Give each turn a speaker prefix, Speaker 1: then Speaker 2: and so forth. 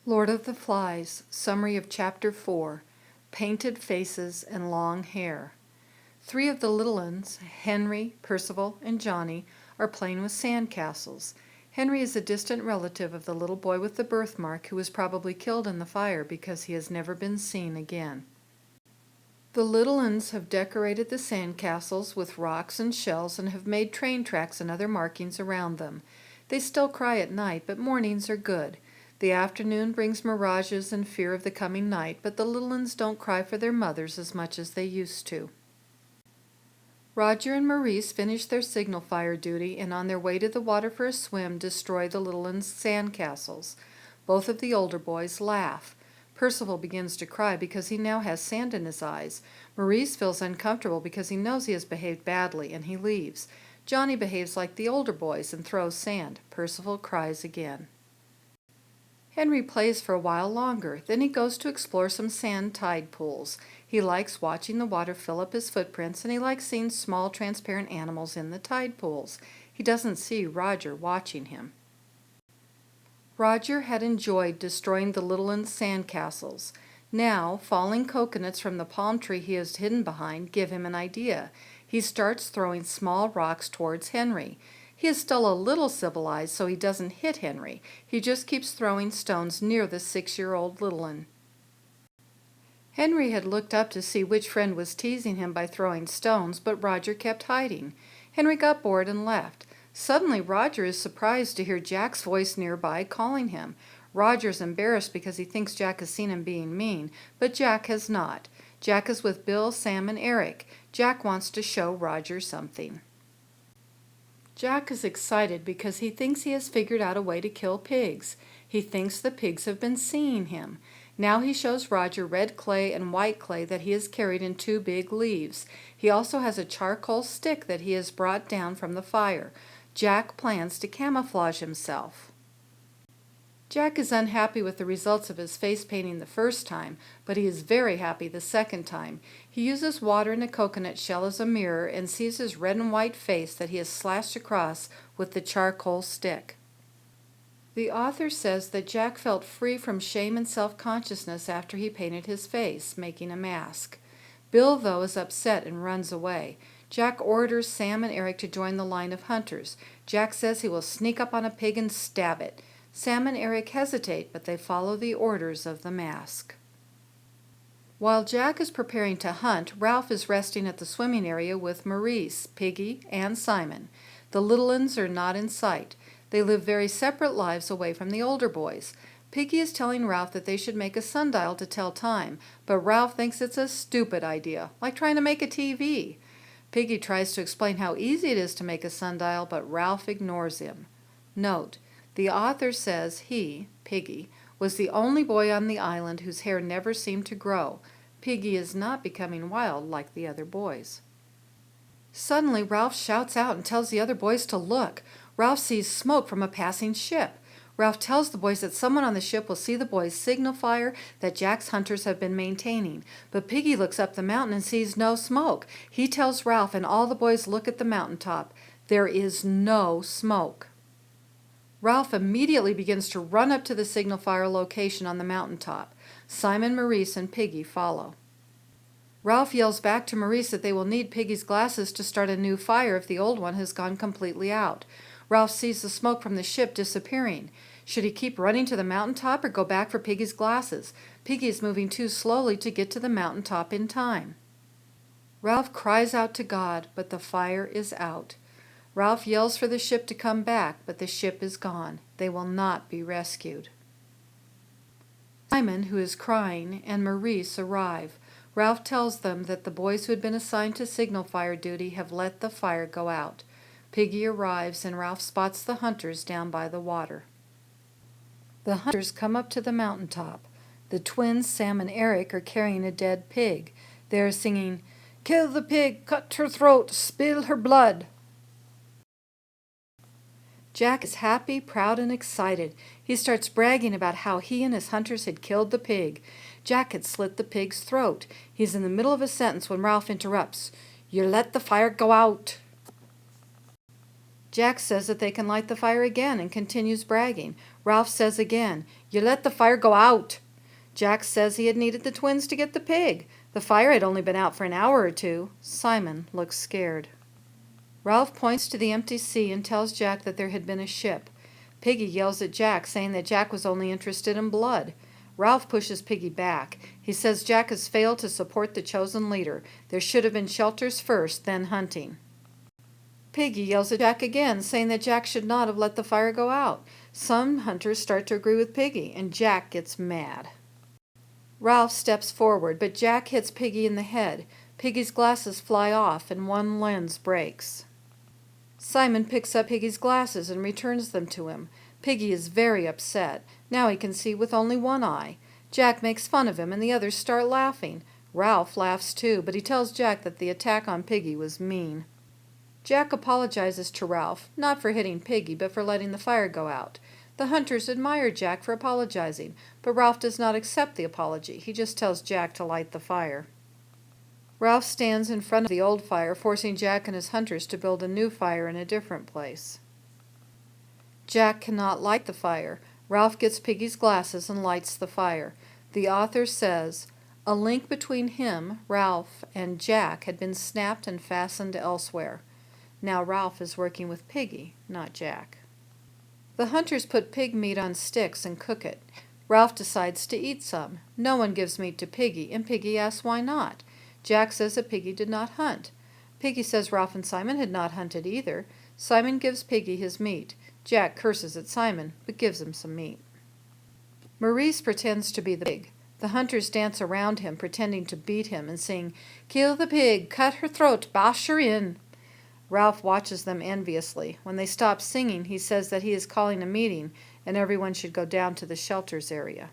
Speaker 1: Lord of the Flies, summary of Chapter 4, Painted Faces and Long Hair. 3 of the little uns, Henry, Percival, and Johnny, are playing with sand castles. Henry is a distant relative of the little boy with the birthmark who was probably killed in the fire because he has never been seen again. The little uns have decorated the sand castles with rocks and shells and have made train tracks and other markings around them. They still cry at night, but mornings are good. The afternoon brings mirages and fear of the coming night, but the little uns don't cry for their mothers as much as they used to. Roger and Maurice finish their signal fire duty and on their way to the water for a swim destroy the little uns' sand castles. Both of the older boys laugh. Percival begins to cry because he now has sand in his eyes. Maurice feels uncomfortable because he knows he has behaved badly and he leaves. Johnny behaves like the older boys and throws sand. Percival cries again. Henry plays for a while longer, then he goes to explore some sand tide pools. He likes watching the water fill up his footprints, and he likes seeing small transparent animals in the tide pools. He doesn't see Roger watching him. Roger had enjoyed destroying the little uns' sand castles. Now, falling coconuts from the palm tree he is hidden behind give him an idea. He starts throwing small rocks towards Henry. He is still a little civilized, so he doesn't hit Henry. He just keeps throwing stones near the 6-year-old little un. Henry had looked up to see which friend was teasing him by throwing stones, but Roger kept hiding. Henry got bored and left. Suddenly, Roger is surprised to hear Jack's voice nearby calling him. Roger's embarrassed because he thinks Jack has seen him being mean, but Jack has not. Jack is with Bill, Sam, and Eric. Jack wants to show Roger something. Jack is excited because he thinks he has figured out a way to kill pigs. He thinks the pigs have been seeing him. Now he shows Roger red clay and white clay that he has carried in 2 big leaves. He also has a charcoal stick that he has brought down from the fire. Jack plans to camouflage himself. Jack is unhappy with the results of his face painting the first time, but he is very happy the second time. He uses water and a coconut shell as a mirror and sees his red and white face that he has slashed across with the charcoal stick. The author says that Jack felt free from shame and self-consciousness after he painted his face, making a mask. Bill, though, is upset and runs away. Jack orders Sam and Eric to join the line of hunters. Jack says he will sneak up on a pig and stab it. Sam and Eric hesitate, but they follow the orders of the mask. While Jack is preparing to hunt, Ralph is resting at the swimming area with Maurice, Piggy, and Simon. The little uns are not in sight. They live very separate lives away from the older boys. Piggy is telling Ralph that they should make a sundial to tell time, but Ralph thinks it's a stupid idea, like trying to make a TV. Piggy tries to explain how easy it is to make a sundial, but Ralph ignores him. Note: the author says he, Piggy, was the only boy on the island whose hair never seemed to grow. Piggy is not becoming wild like the other boys. Suddenly, Ralph shouts out and tells the other boys to look. Ralph sees smoke from a passing ship. Ralph tells the boys that someone on the ship will see the boys' signal fire that Jack's hunters have been maintaining. But Piggy looks up the mountain and sees no smoke. He tells Ralph, and all the boys look at the mountaintop. There is no smoke. Ralph immediately begins to run up to the signal fire location on the mountaintop. Simon, Maurice, and Piggy follow. Ralph yells back to Maurice that they will need Piggy's glasses to start a new fire if the old one has gone completely out. Ralph sees the smoke from the ship disappearing. Should he keep running to the mountaintop or go back for Piggy's glasses? Piggy is moving too slowly to get to the mountaintop in time. Ralph cries out to God, but the fire is out. Ralph yells for the ship to come back, but the ship is gone. They will not be rescued. Simon, who is crying, and Maurice arrive. Ralph tells them that the boys who had been assigned to signal fire duty have let the fire go out. Piggy arrives, and Ralph spots the hunters down by the water. The hunters come up to the mountaintop. The twins, Sam and Eric, are carrying a dead pig. They are singing, "Kill the pig, cut her throat, spill her blood." Jack is happy, proud, and excited. He starts bragging about how he and his hunters had killed the pig. Jack had slit the pig's throat. He's in the middle of a sentence when Ralph interrupts. "You let the fire go out." Jack says that they can light the fire again and continues bragging. Ralph says again, "You let the fire go out." Jack says he had needed the twins to get the pig. The fire had only been out for an hour or two. Simon looks scared. Ralph points to the empty sea and tells Jack that there had been a ship. Piggy yells at Jack, saying that Jack was only interested in blood. Ralph pushes Piggy back. He says Jack has failed to support the chosen leader. There should have been shelters first, then hunting. Piggy yells at Jack again, saying that Jack should not have let the fire go out. Some hunters start to agree with Piggy, and Jack gets mad. Ralph steps forward, but Jack hits Piggy in the head. Piggy's glasses fly off, and one lens breaks. Simon picks up Piggy's glasses and returns them to him. Piggy is very upset. Now he can see with only one eye. Jack makes fun of him, and the others start laughing. Ralph laughs too, but he tells Jack that the attack on Piggy was mean. Jack apologizes to Ralph, not for hitting Piggy, but for letting the fire go out. The hunters admire Jack for apologizing, but Ralph does not accept the apology. He just tells Jack to light the fire. Ralph stands in front of the old fire, forcing Jack and his hunters to build a new fire in a different place. Jack cannot light the fire. Ralph gets Piggy's glasses and lights the fire. The author says, "A link between him, Ralph, and Jack had been snapped and fastened elsewhere." Now Ralph is working with Piggy, not Jack. The hunters put pig meat on sticks and cook it. Ralph decides to eat some. No one gives meat to Piggy, and Piggy asks why not. Jack says that Piggy did not hunt. Piggy says Ralph and Simon had not hunted either. Simon gives Piggy his meat. Jack curses at Simon, but gives him some meat. Maurice pretends to be the pig. The hunters dance around him, pretending to beat him and sing, "Kill the pig, cut her throat, bash her in." Ralph watches them enviously. When they stop singing, he says that he is calling a meeting and everyone should go down to the shelters area.